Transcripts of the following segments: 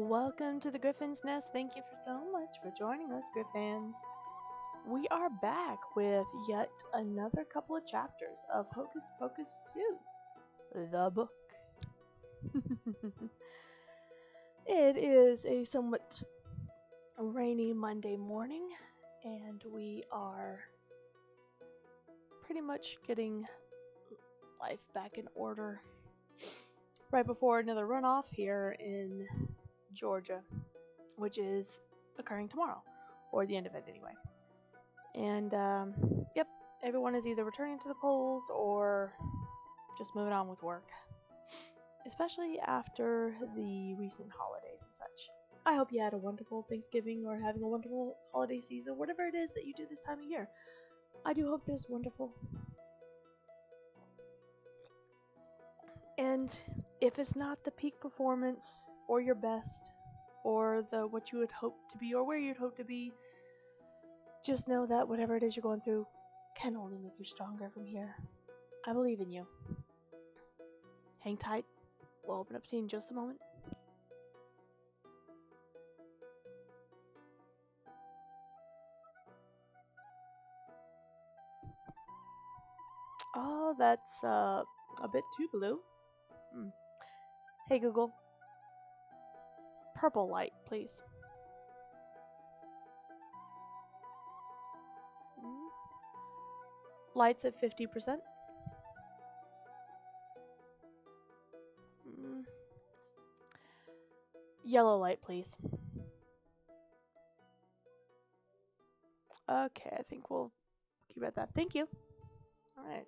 Welcome to the Griffin's Nest. Thank you for so much for joining us, Griffins. We are back with yet another couple of chapters of Hocus Pocus 2, the book. It is a somewhat rainy Monday morning, and we are pretty much getting life back in order right before another runoff here in Georgia, which is occurring tomorrow, or the end of it anyway. And yep, everyone is either returning to the polls or just moving on with work, especially after the recent holidays and such. I hope you had a wonderful Thanksgiving or having a wonderful holiday season, whatever it is that you do this time of year. I do hope that it's wonderful. And if it's not the peak performance or your best or the what you would hope to be or where you'd hope to be, just know that whatever it is you're going through can only make you stronger from here. I believe in you. Hang tight. We'll open up scene in just a moment. Oh, that's a bit too blue. Hey Google, purple light, please. Lights at 50%. Yellow light, please. Okay, I think we'll keep at that. Thank you. Alright.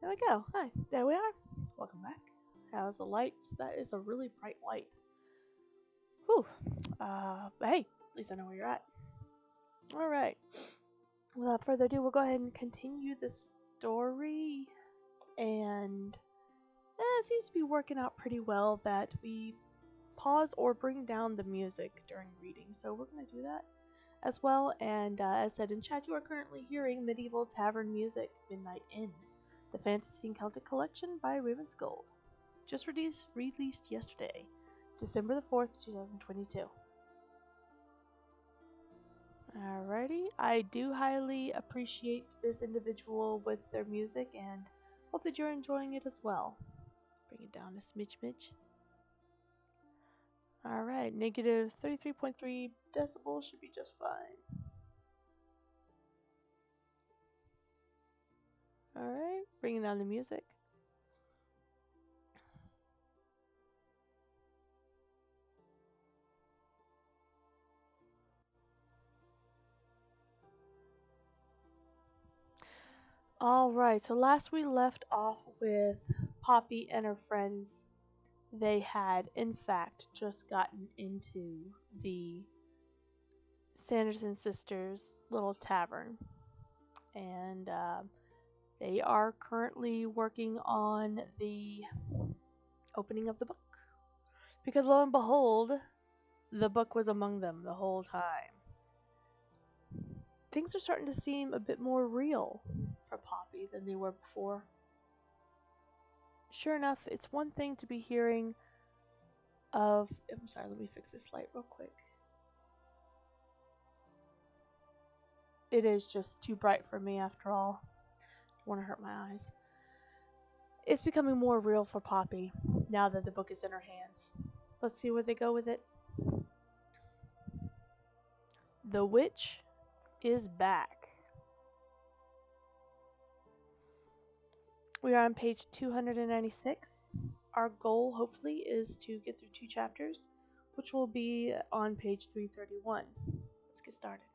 There we go. Hi. There we are. Welcome back. How's the lights? That is a really bright light. Whew. Hey, at least I know where you're at. Alright. Without further ado, we'll go ahead and continue the story. And it seems to be working out pretty well that we pause or bring down the music during reading. So we're going to do that as well. And as said in chat, you are currently hearing Medieval Tavern Music, Midnight Inn, the Fantasy and Celtic Collection by Ravensgold. Just released yesterday, December the 4th, 2022. Alrighty, I do highly appreciate this individual with their music and hope that you're enjoying it as well. Bring it down a smidge. Alright, negative 33.3 decibels should be just fine. Alright, bringing down the music. Alright, so last we left off with Poppy and her friends. They had, in fact, just gotten into the Sanderson sisters' little tavern. And they are currently working on the opening of the book. Because lo and behold, the book was among them the whole time. Things are starting to seem a bit more real for Poppy than they were before. Sure enough, it's one thing to be hearing of... I'm sorry, let me fix this light real quick. It is just too bright for me after all. Don't want to hurt my eyes. It's becoming more real for Poppy now that the book is in her hands. Let's see where they go with it. The witch is back. We are on page 296. Our goal, hopefully, is to get through 2 chapters, which will be on page 331. Let's get started.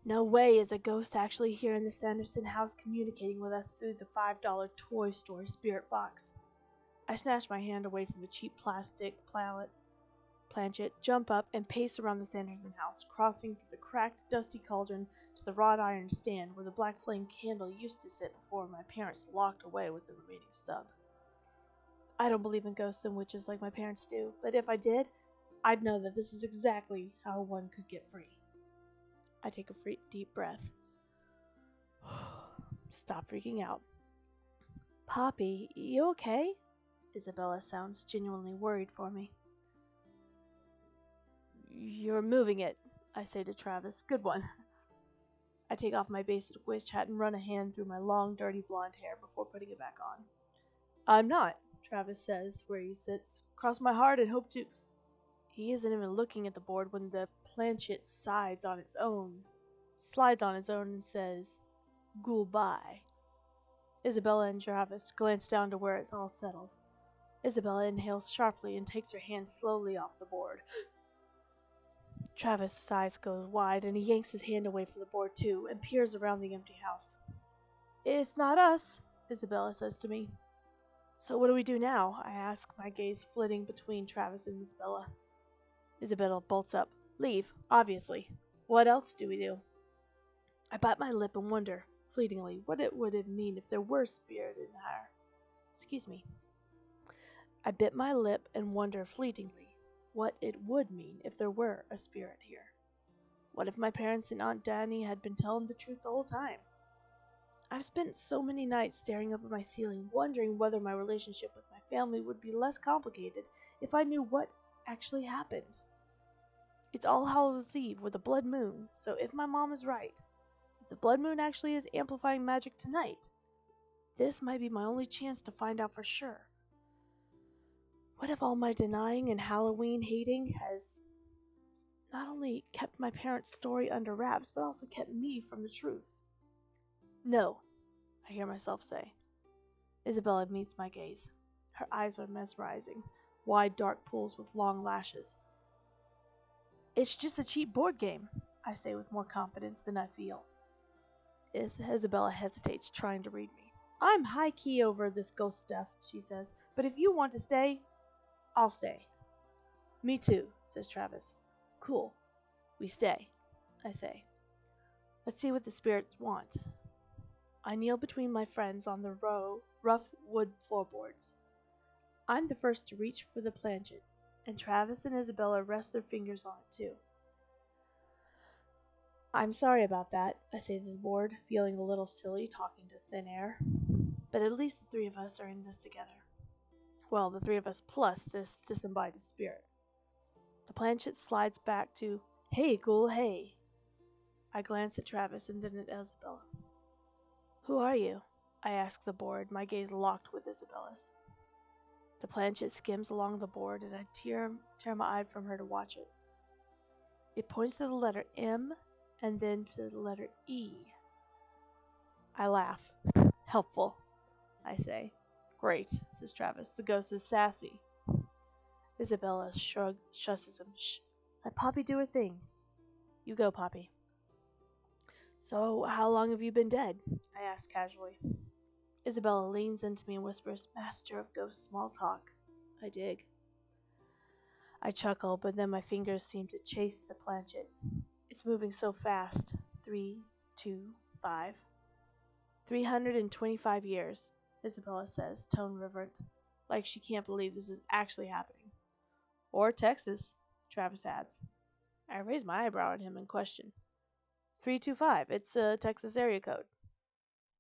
No way is a ghost actually here in the Sanderson house communicating with us through the $5 toy store spirit box. I snatch my hand away from the cheap plastic planchet, jump up, and pace around the Sanderson house, crossing through the cracked, dusty cauldron to the wrought iron stand where the black flame candle used to sit before my parents locked away with the remaining stub. I don't believe in ghosts and witches like my parents do, but if I did, I'd know that this is exactly how one could get free. I take a deep breath. Stop freaking out. Poppy, you okay? Isabella sounds genuinely worried for me. You're moving it, I say to Travis. Good one. I take off my basic witch hat and run a hand through my long, dirty blonde hair before putting it back on. I'm not, Travis says, where he sits. Cross my heart and hope to... He isn't even looking at the board when the planchet slides on its own and says, goodbye. Isabella and Travis glance down to where it's all settled. Isabella inhales sharply and takes her hand slowly off the board. Travis' eyes go wide and he yanks his hand away from the board too and peers around the empty house. It's not us, Isabella says to me. So what do we do now? I ask, my gaze flitting between Travis and Isabella. Isabella bolts up. Leave, obviously. What else do we do? I bite my lip and wonder, fleetingly, what it would mean if there were spirit in there. Excuse me. I bit my lip and wonder fleetingly what it would mean if there were a spirit here. What if my parents and Aunt Danny had been telling the truth the whole time? I've spent so many nights staring up at my ceiling, wondering whether my relationship with my family would be less complicated if I knew what actually happened. It's All Hallows Eve with a blood moon, so if my mom is right, if the blood moon actually is amplifying magic tonight, this might be my only chance to find out for sure. What if all my denying and Halloween hating has not only kept my parents' story under wraps, but also kept me from the truth? No, I hear myself say. Isabella meets my gaze. Her eyes are mesmerizing, wide dark pools with long lashes. It's just a cheap board game, I say with more confidence than I feel. Isabella hesitates, trying to read me. I'm high-key over this ghost stuff, she says, but if you want to stay, I'll stay. Me too, says Travis. Cool. We stay, I say. Let's see what the spirits want. I kneel between my friends on the rough wood floorboards. I'm the first to reach for the planchet, and Travis and Isabella rest their fingers on it too. I'm sorry about that, I say to the board, feeling a little silly talking to thin air. But at least the three of us are in this together. Well, the three of us plus this disembodied spirit. The planchet slides back to, hey, ghoul, hey. I glance at Travis and then at Isabella. Who are you? I ask the board, my gaze locked with Isabella's. The planchet skims along the board and I tear my eye from her to watch it. It points to the letter M and then to the letter E. I laugh. Helpful, I say. Great, says Travis. The ghost is sassy. Isabella shusses him. Shh. Let Poppy do her thing. You go, Poppy. So, how long have you been dead? I ask casually. Isabella leans into me and whispers, Master of ghost small talk. I dig. I chuckle, but then my fingers seem to chase the planchet. It's moving so fast. 3, 2, 5. 325 years, Isabella says, tone reverent, like she can't believe this is actually happening. Or Texas, Travis adds. I raise my eyebrow at him in question. 325, it's a Texas area code.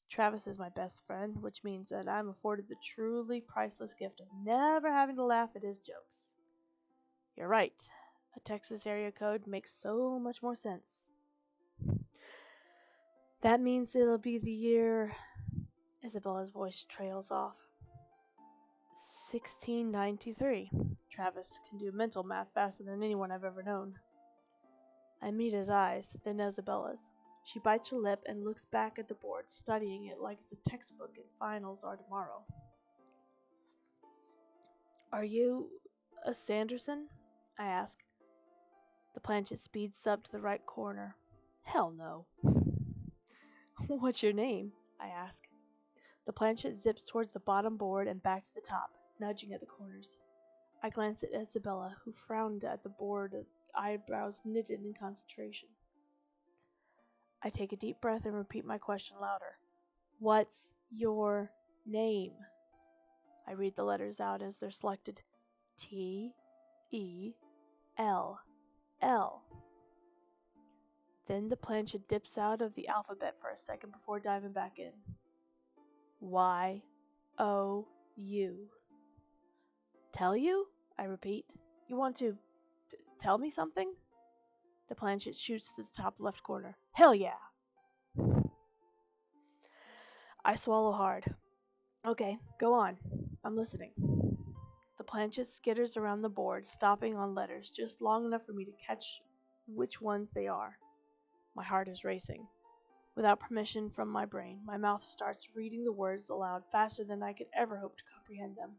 Travis is my best friend, which means that I'm afforded the truly priceless gift of never having to laugh at his jokes. You're right. A Texas area code makes so much more sense. That means it'll be the year... Isabella's voice trails off. 1693. Travis can do mental math faster than anyone I've ever known. I meet his eyes, then Isabella's. She bites her lip and looks back at the board, studying it like the textbook and finals are tomorrow. Are you a Sanderson? I ask. The planchet speeds up to the right corner. Hell no. What's your name? I ask. The planchet zips towards the bottom board and back to the top, nudging at the corners. I glance at Isabella, who frowned at the board, eyebrows knitted in concentration. I take a deep breath and repeat my question louder. What's your name? I read the letters out as they're selected. T-E-L-L. Then the planchet dips out of the alphabet for a second before diving back in. Y-O-U. Tell you? I repeat. You want to tell me something? The planchette shoots to the top left corner. Hell yeah! I swallow hard. Okay, go on. I'm listening. The planchette skitters around the board, stopping on letters just long enough for me to catch which ones they are. My heart is racing. Without permission from my brain, my mouth starts reading the words aloud faster than I could ever hope to comprehend them.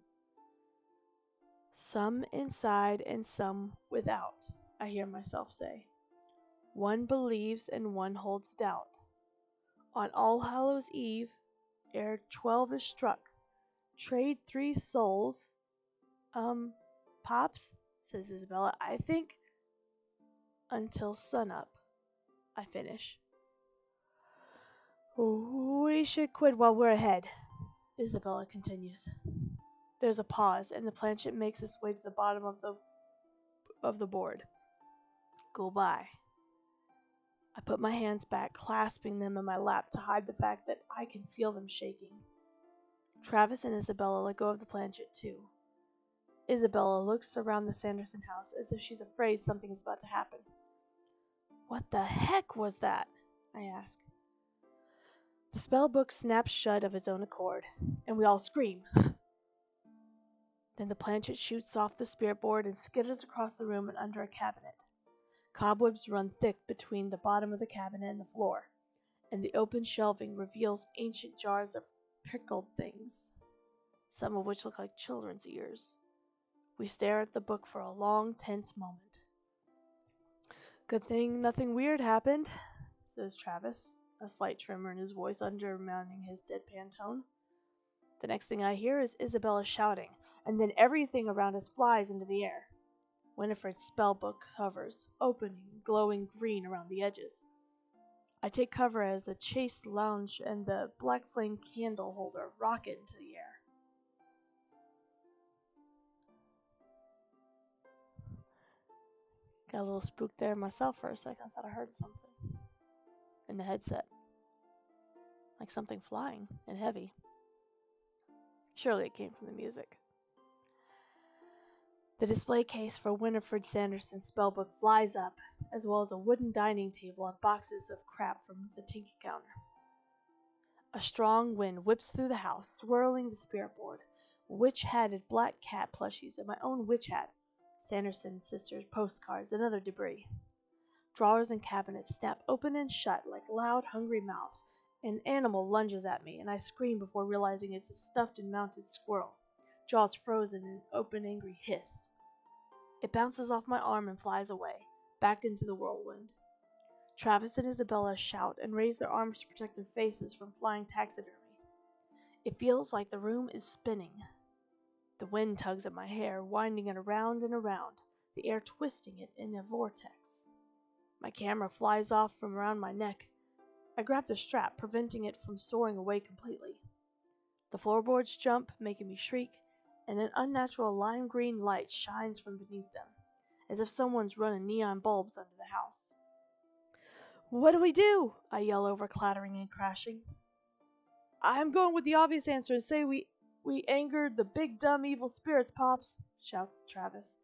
Some inside and some without, I hear myself say. One believes and one holds doubt. On All Hallows Eve, ere 12 is struck, trade 3 souls. Pops, says Isabella, I think. Until sunup, I finish. We should quit while we're ahead, Isabella continues. There's a pause, and the planchette makes its way to the bottom of the board. Goodbye. I put my hands back, clasping them in my lap to hide the fact that I can feel them shaking. Travis and Isabella let go of the planchette too. Isabella looks around the Sanderson house as if she's afraid something is about to happen. What the heck was that? I ask. The spell book snaps shut of its own accord, and we all scream. Then the planchette shoots off the spirit board and skitters across the room and under a cabinet. Cobwebs run thick between the bottom of the cabinet and the floor, and the open shelving reveals ancient jars of pickled things, some of which look like children's ears. We stare at the book for a long, tense moment. Good thing nothing weird happened, says Travis, a slight tremor in his voice undermining his deadpan tone. The next thing I hear is Isabella shouting, and then everything around us flies into the air. Winifred's spellbook hovers, opening, glowing green around the edges. I take cover as the chase lounge and the black flame candle holder rocket into the air. Got a little spooked there myself for a second. I thought I heard something in the headset. Like something flying and heavy. Surely it came from the music. The display case for Winifred Sanderson's spellbook flies up, as well as a wooden dining table and boxes of crap from the tinky counter. A strong wind whips through the house, swirling the spirit board, witch-hatted black cat plushies, and my own witch hat, Sanderson's sister's postcards, and other debris. Drawers and cabinets snap open and shut like loud, hungry mouths. An animal lunges at me, and I scream before realizing it's a stuffed and mounted squirrel, jaws frozen in an open, angry hiss. It bounces off my arm and flies away, back into the whirlwind. Travis and Isabella shout and raise their arms to protect their faces from flying taxidermy. It feels like the room is spinning. The wind tugs at my hair, winding it around and around, the air twisting it in a vortex. My camera flies off from around my neck. I grab the strap, preventing it from soaring away completely. The floorboards jump, making me shriek, and an unnatural lime green light shines from beneath them, as if someone's running neon bulbs under the house. What do we do? I yell over clattering and crashing. I'm going with the obvious answer and say we angered the big dumb evil spirits, Pops, shouts Travis.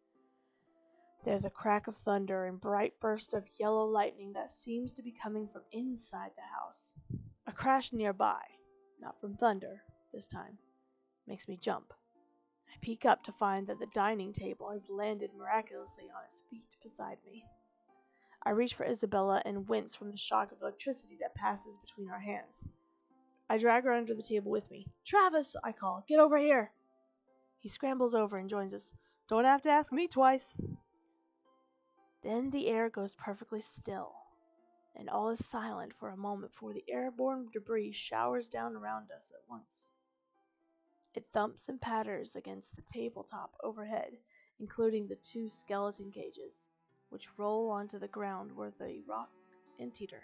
There's a crack of thunder and bright burst of yellow lightning that seems to be coming from inside the house. A crash nearby, not from thunder this time, makes me jump. I peek up to find that the dining table has landed miraculously on its feet beside me. I reach for Isabella and wince from the shock of electricity that passes between our hands. I drag her under the table with me. Travis, I call, get over here. He scrambles over and joins us. Don't have to ask me twice. Then the air goes perfectly still, and all is silent for a moment before the airborne debris showers down around us at once. It thumps and patters against the tabletop overhead, including the 2 skeleton cages, which roll onto the ground where they rock and teeter.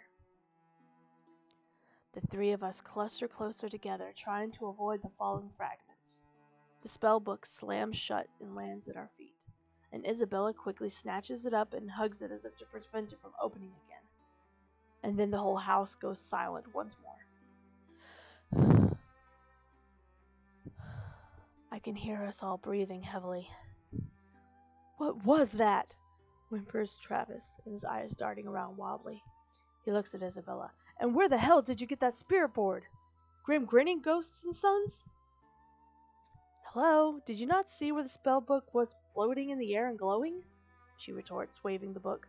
The 3 of us cluster closer together, trying to avoid the falling fragments. The spell book slams shut and lands at our feet, and Isabella quickly snatches it up and hugs it as if to prevent it from opening again. And then the whole house goes silent once more. I can hear us all breathing heavily. What was that? whimpers Travis, and his eyes darting around wildly. He looks at Isabella. And where the hell did you get that spirit board? Grim Grinning Ghosts and Sons? Hello, did you not see where the spell book was floating in the air and glowing? She retorts, waving the book.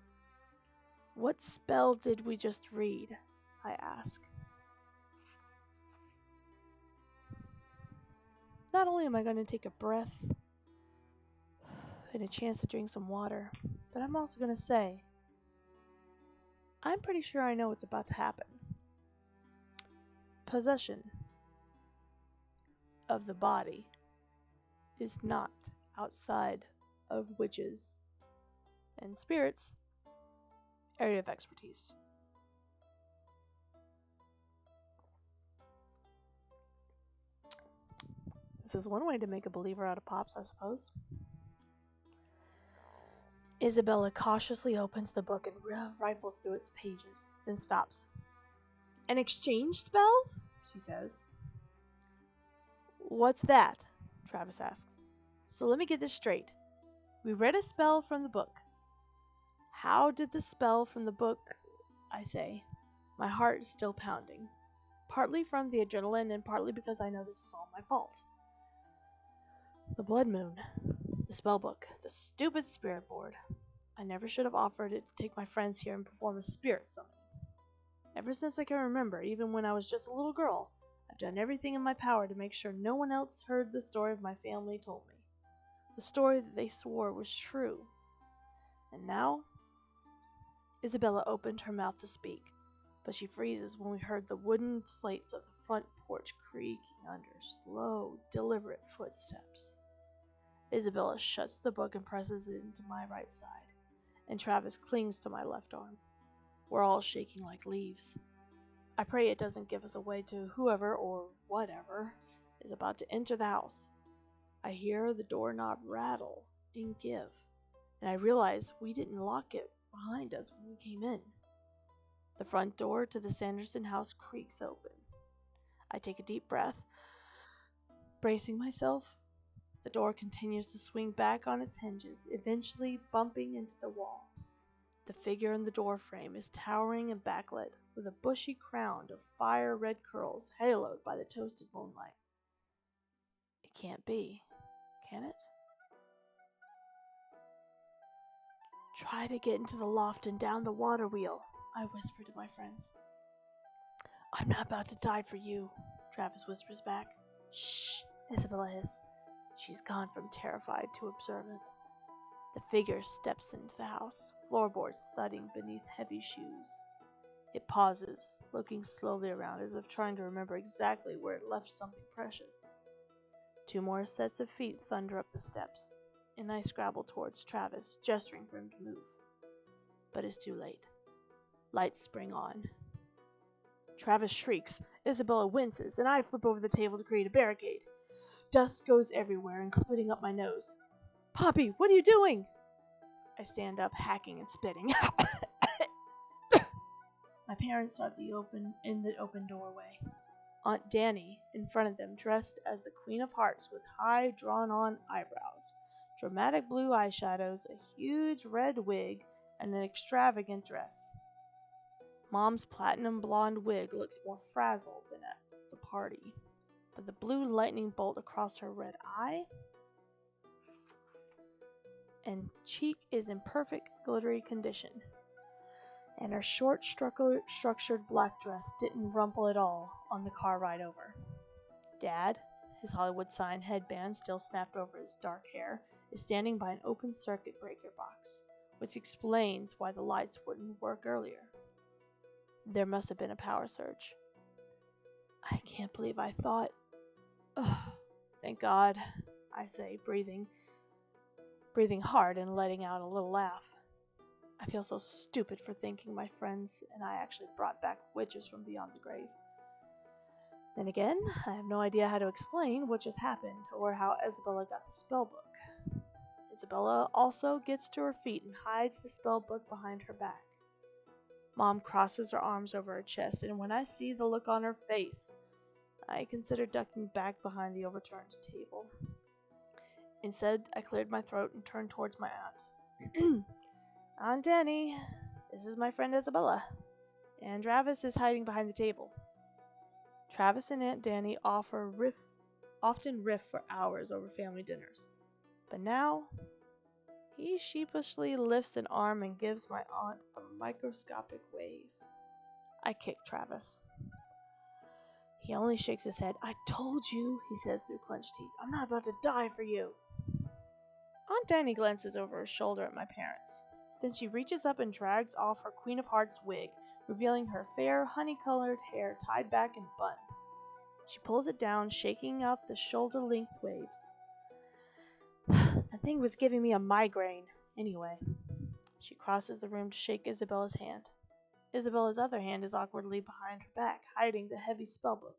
What spell did we just read? I ask. Not only am I going to take a breath and a chance to drink some water, but I'm also going to say, I'm pretty sure I know what's about to happen. Possession of the body is not outside of witches and spirits' area of expertise. This is one way to make a believer out of Pops, I suppose. Isabella cautiously opens the book and rifles through its pages, then stops. An exchange spell? She says. What's that? Travis asks. So let me get this straight. We read a spell from the book. How did the spell from the book, I say, my heart is still pounding, partly from the adrenaline and partly because I know this is all my fault. The blood moon, the spell book, the stupid spirit board. I never should have offered it to take my friends here and perform a spirit summon. Ever since I can remember, even when I was just a little girl, I've done everything in my power to make sure no one else heard the story my family told me. The story that they swore was true. And now? Isabella opened her mouth to speak, but she freezes when we heard the wooden slates of the front porch creaking under slow, deliberate footsteps. Isabella shuts the book and presses it into my right side, and Travis clings to my left arm. We're all shaking like leaves. I pray it doesn't give us away to whoever or whatever is about to enter the house. I hear the doorknob rattle and give, and I realize we didn't lock it behind us when we came in. The front door to the Sanderson house creaks open. I take a deep breath, bracing myself. The door continues to swing back on its hinges, eventually bumping into the wall. The figure in the doorframe is towering and backlit, with a bushy crown of fire-red curls haloed by the toasted moonlight. It can't be, can it? Try to get into the loft and down the water wheel, I whisper to my friends. I'm not about to die for you, Travis whispers back. Shh, Isabella hisses. She's gone from terrified to observant. The figure steps into the house, floorboards thudding beneath heavy shoes. It pauses, looking slowly around as if trying to remember exactly where it left something precious. 2 more sets of feet thunder up the steps, and I scrabble towards Travis, gesturing for him to move. But it's too late. Lights spring on. Travis shrieks, Isabella winces, and I flip over the table to create a barricade. Dust goes everywhere, including up my nose. Poppy, what are you doing? I stand up, hacking and spitting. My parents are in the open doorway. Aunt Danny in front of them, dressed as the Queen of Hearts with high, drawn-on eyebrows, dramatic blue eyeshadows, a huge red wig, and an extravagant dress. Mom's platinum blonde wig looks more frazzled than at the party, but the blue lightning bolt across her red eye and cheek is in perfect glittery condition, and her short structured black dress didn't rumple at all on the car ride over. Dad, his Hollywood sign headband still snapped over his dark hair, is standing by an open circuit breaker box, which explains why the lights wouldn't work earlier. There must have been a power surge. I can't believe I thought... Ugh, thank God, I say, breathing hard and letting out a little laugh. I feel so stupid for thinking my friends and I actually brought back witches from beyond the grave. Then again, I have no idea how to explain what just happened or how Isabella got the spellbook. Isabella also gets to her feet and hides the spellbook behind her back. Mom crosses her arms over her chest, and when I see the look on her face, I consider ducking back behind the overturned table. Instead, I cleared my throat and turned towards my aunt. Aunt Danny, this is my friend Isabella. And Travis is hiding behind the table. Travis and Aunt Danny often riff for hours over family dinners. But now, he sheepishly lifts an arm and gives my aunt a microscopic wave. I kick Travis. He only shakes his head. I told you, he says through clenched teeth. I'm not about to die for you. Aunt Danny glances over her shoulder at my parents. Then she reaches up and drags off her Queen of Hearts wig, revealing her fair, honey-colored hair tied back in a bun. She pulls it down, shaking out the shoulder-length waves. The thing was giving me a migraine. Anyway, she crosses the room to shake Isabella's hand. Isabella's other hand is awkwardly behind her back, hiding the heavy spellbook.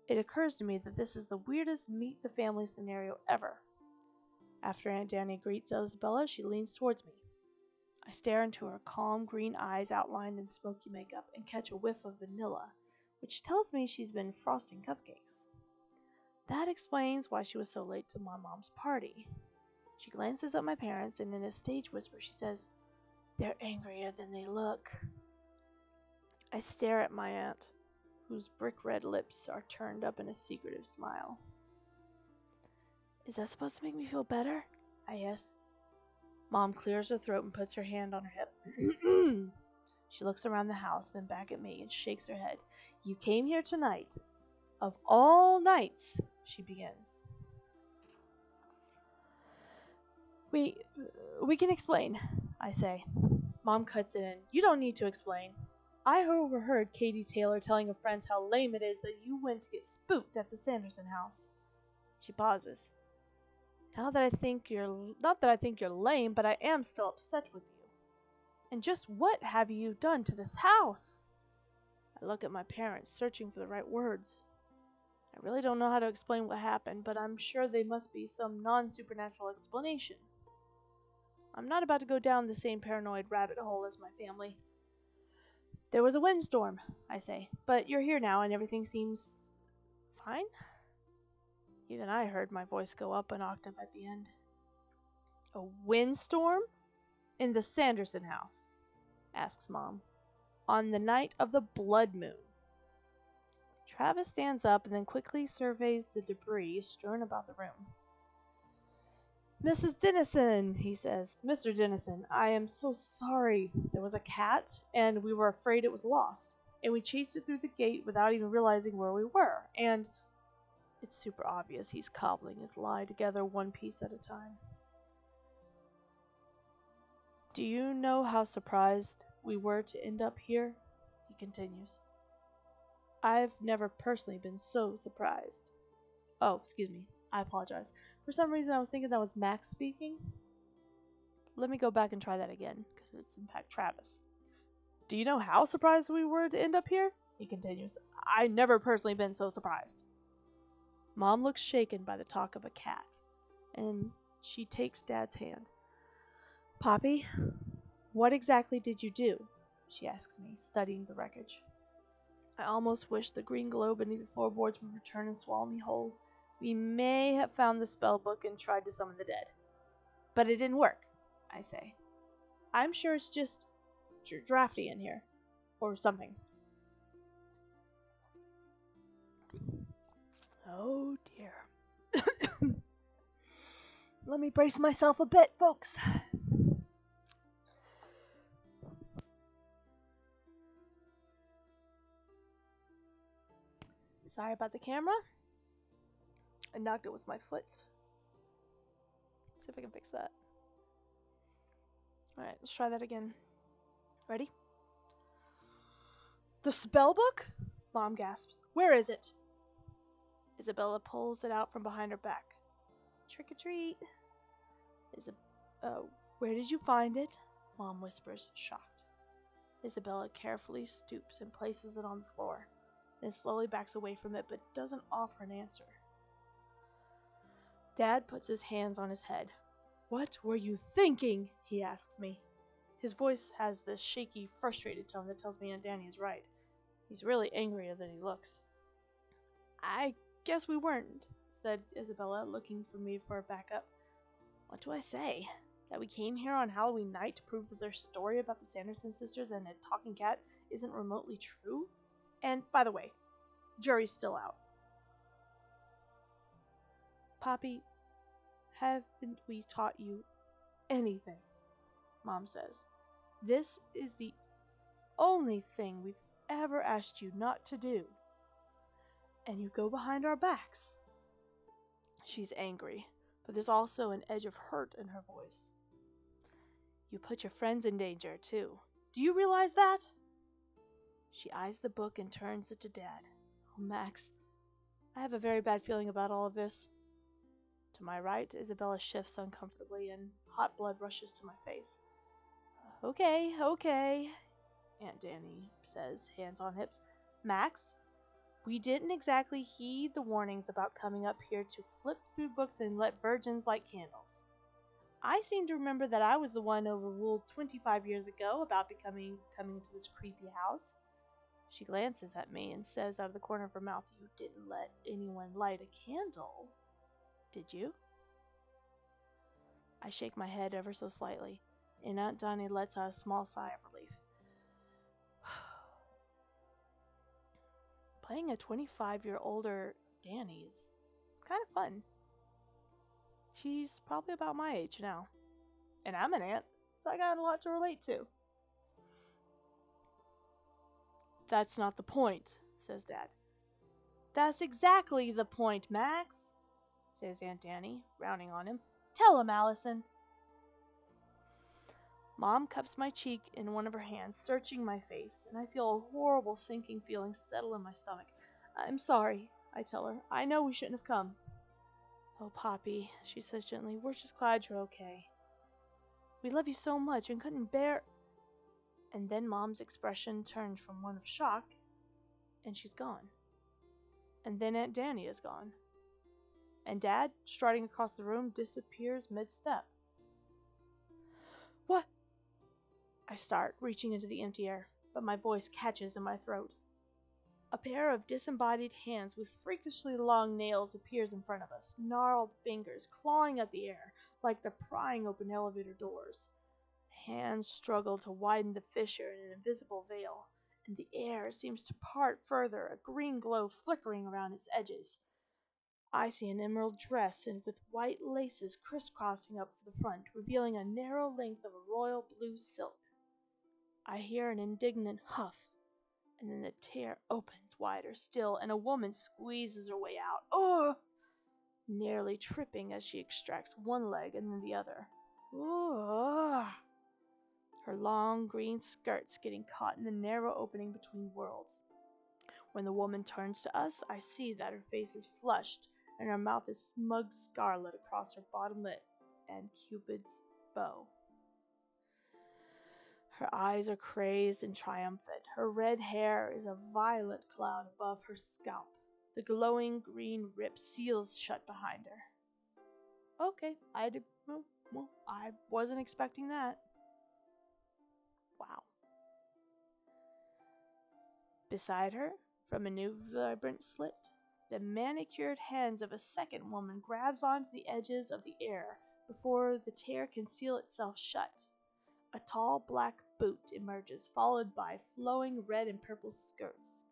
It occurs to me that this is the weirdest meet the family scenario ever. After Aunt Danny greets Isabella, she leans towards me. I stare into her calm green eyes outlined in smoky makeup and catch a whiff of vanilla, which tells me she's been frosting cupcakes. That explains why she was so late to my mom's party. She glances at my parents and in a stage whisper she says, "They're angrier than they look." I stare at my aunt, whose brick-red lips are turned up in a secretive smile. Is that supposed to make me feel better? I ask. Mom clears her throat and puts her hand on her hip. She looks around the house, then back at me and shakes her head. You came here tonight. Of all nights, she begins. We can explain, I say. Mom cuts in. You don't need to explain. I overheard Katie Taylor telling her friends how lame it is that you went to get spooked at the Sanderson house. She pauses. Not that I think you're lame, but I am still upset with you. And just what have you done to this house? I look at my parents, searching for the right words. I really don't know how to explain what happened, but I'm sure there must be some non-supernatural explanation. I'm not about to go down the same paranoid rabbit hole as my family. There was a windstorm, I say, but you're here now and everything seems fine? Even I heard my voice go up an octave at the end. A windstorm? In the Sanderson house? Asks Mom. On the night of the blood moon. Travis stands up and then quickly surveys the debris strewn about the room. Mrs. Dennison, he says. Mr. Dennison, I am so sorry. There was a cat, and we were afraid it was lost. And we chased it through the gate without even realizing where we were. And it's super obvious he's cobbling his lie together one piece at a time. Do you know how surprised we were to end up here? He continues. I've never personally been so surprised. Oh, excuse me. I apologize. For some reason, I was thinking that was Max speaking. Let me go back and try that again, because it's in fact Travis. Do you know how surprised we were to end up here? He continues. I've never personally been so surprised. Mom looks shaken by the talk of a cat, and she takes Dad's hand. Poppy, what exactly did you do? She asks me, studying the wreckage. I almost wish the green glow beneath the floorboards would return and swallow me whole. We may have found the spell book and tried to summon the dead. But it didn't work, I say. I'm sure it's just drafty in here. Or something. Oh dear. Let me brace myself a bit, folks. Sorry about the camera. I knocked it with my foot. See if I can fix that. Alright, let's try that again. Ready? The spell book? Mom gasps. Where is it? Isabella pulls it out from behind her back. Trick or treat. Where did you find it? Mom whispers, shocked. Isabella carefully stoops and places it on the floor, then slowly backs away from it but doesn't offer an answer. Dad puts his hands on his head. What were you thinking? He asks me. His voice has this shaky, frustrated tone that tells me Aunt Danny is right. He's really angrier than he looks. I guess we weren't, said Isabella, looking for me for a backup. What do I say? That we came here on Halloween night to prove that their story about the Sanderson sisters and a talking cat isn't remotely true? And, by the way, jury's still out. Poppy, haven't we taught you anything? Mom says. This is the only thing we've ever asked you not to do. And you go behind our backs. She's angry, but there's also an edge of hurt in her voice. You put your friends in danger, too. Do you realize that? She eyes the book and turns it to Dad. Oh, Max, I have a very bad feeling about all of this. To my right, Isabella shifts uncomfortably and hot blood rushes to my face. Okay, Aunt Danny says, hands on hips. Max, we didn't exactly heed the warnings about coming up here to flip through books and let virgins light candles. I seem to remember that I was the one overruled 25 years ago about coming to this creepy house. She glances at me and says out of the corner of her mouth, You didn't let anyone light a candle, did you? I shake my head ever so slightly, and Aunt Donnie lets out a small sigh of relief. Playing a 25-year-older Danny's kind of fun. She's probably about my age now. And I'm an aunt, so I got a lot to relate to. That's not the point, says Dad. That's exactly the point, Max, says Aunt Danny, rounding on him. Tell him, Allison. Mom cups my cheek in one of her hands, searching my face, and I feel a horrible sinking feeling settle in my stomach. I'm sorry, I tell her. I know we shouldn't have come. Oh, Poppy, she says gently, we're just glad you're okay. We love you so much and couldn't bear... And then Mom's expression turned from one of shock, and she's gone. And then Aunt Danny is gone. And Dad, striding across the room, disappears mid-step. What? I start, reaching into the empty air, but my voice catches in my throat. A pair of disembodied hands with freakishly long nails appears in front of us, gnarled fingers clawing at the air like they're prying open elevator doors. Hands struggle to widen the fissure in an invisible veil, and the air seems to part further, a green glow flickering around its edges. I see an emerald dress and with white laces crisscrossing up the front, revealing a narrow length of a royal blue silk. I hear an indignant huff, and then the tear opens wider still, and a woman squeezes her way out. Oh! Nearly tripping as she extracts one leg and then the other. Oh! Her long green skirts getting caught in the narrow opening between worlds. When the woman turns to us, I see that her face is flushed, and her mouth is smug scarlet across her bottom lip and Cupid's bow. Her eyes are crazed and triumphant. Her red hair is a violet cloud above her scalp. The glowing green rip seals shut behind her. Okay, I wasn't expecting that. Wow. Beside her, from a new vibrant slit, the manicured hands of a second woman grabs onto the edges of the air before the tear can seal itself shut. A tall black boot emerges, followed by flowing red and purple skirts.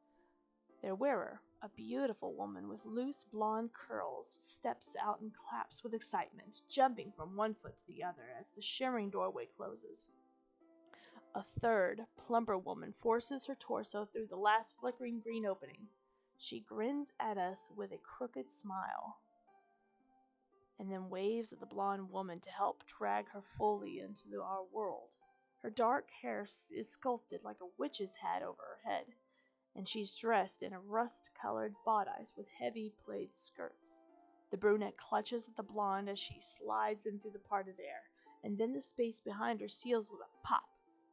Their wearer, a beautiful woman with loose blonde curls, steps out and claps with excitement, jumping from one foot to the other as the shimmering doorway closes. A third, plumper woman forces her torso through the last flickering green opening. She grins at us with a crooked smile, and then waves at the blonde woman to help drag her fully into our world. Her dark hair is sculpted like a witch's hat over her head, and she's dressed in a rust-colored bodice with heavy plaid skirts. The brunette clutches at the blonde as she slides in through the parted air, and then the space behind her seals with a pop,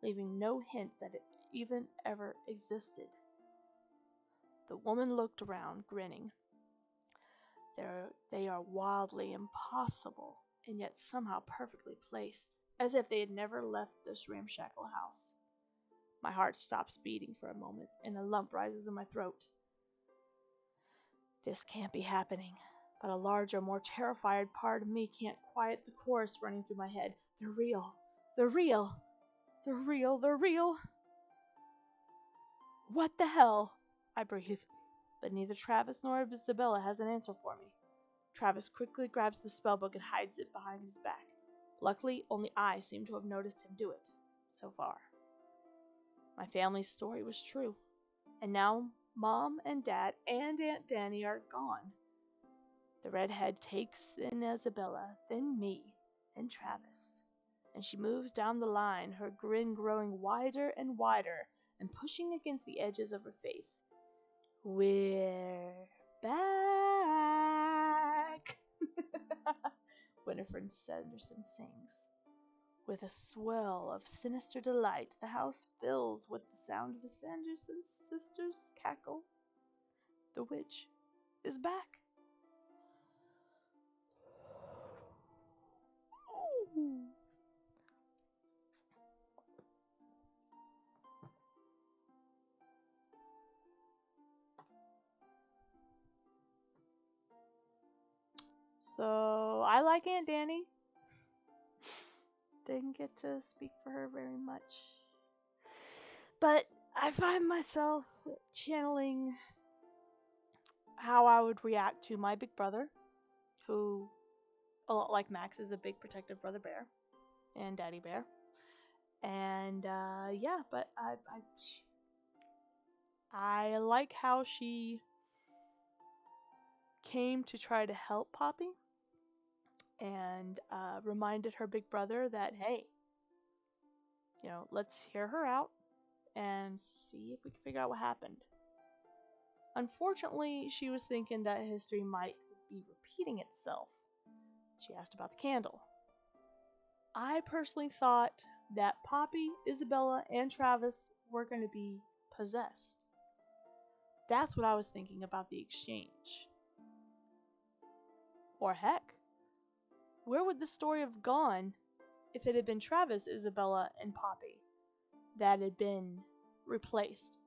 leaving no hint that it even ever existed. The woman looked around, grinning. They are wildly impossible, and yet somehow perfectly placed, as if they had never left this ramshackle house. My heart stops beating for a moment, and a lump rises in my throat. This can't be happening, but a larger, more terrified part of me can't quiet the chorus running through my head. They're real. They're real. They're real. They're real. What the hell? I breathe. But neither Travis nor Isabella has an answer for me. Travis quickly grabs the spellbook and hides it behind his back. Luckily, only I seem to have noticed him do it, so far. My family's story was true, and now Mom and Dad and Aunt Danny are gone. The redhead takes in Isabella, then me, and Travis, and she moves down the line, her grin growing wider and wider and pushing against the edges of her face. We're back! Winifred Sanderson sings. With a swell of sinister delight, the house fills with the sound of the Sanderson sisters' cackle. The witch is back. Ooh. So, I like Aunt Danny. Didn't get to speak for her very much. But I find myself channeling how I would react to my big brother, who, a lot like Max, is a big protective brother bear and daddy bear. And yeah, but I like how she came to try to help Poppy and reminded her big brother that, hey, let's hear her out and see if we can figure out what happened. Unfortunately, she was thinking that history might be repeating itself. She asked about the candle. I personally thought that Poppy, Isabella, and Travis were going to be possessed. That's what I was thinking about the exchange. Or heck, where would the story have gone if it had been Travis, Isabella, and Poppy that had been replaced?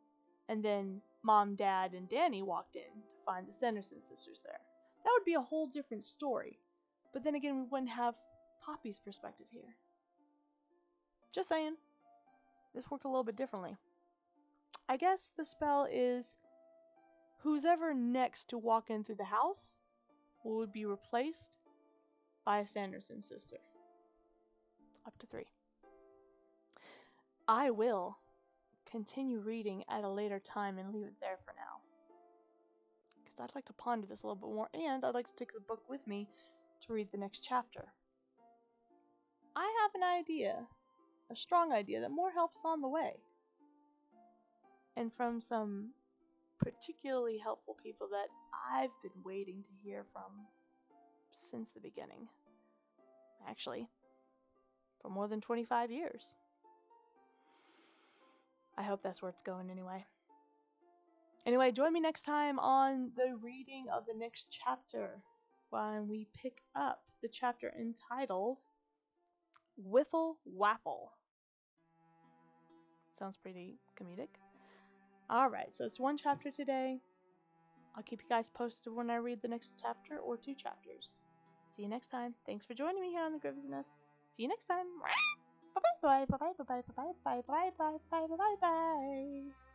And then Mom, Dad, and Danny walked in to find the Sanderson sisters there. That would be a whole different story. But then again, we wouldn't have Poppy's perspective here. Just saying. This worked a little bit differently. I guess the spell is who's ever next to walk in through the house would be replaced by a Sanderson sister. Up to 3. I will continue reading at a later time and leave it there for now, because I'd like to ponder this a little bit more, and I'd like to take the book with me to read the next chapter. I have an idea, a strong idea, that more help's on the way, and from some particularly helpful people that I've been waiting to hear from since the beginning. Actually, for more than 25 years. I hope that's where it's going anyway. Anyway, join me next time on the reading of the next chapter when we pick up the chapter entitled Whiffle Waffle. Sounds pretty comedic. Alright, so it's 1 chapter today. I'll keep you guys posted when I read the next chapter or 2 chapters. See you next time. Thanks for joining me here on the Griffith's Nest. See you next time. Bye bye bye bye bye bye bye bye bye bye bye bye bye bye bye.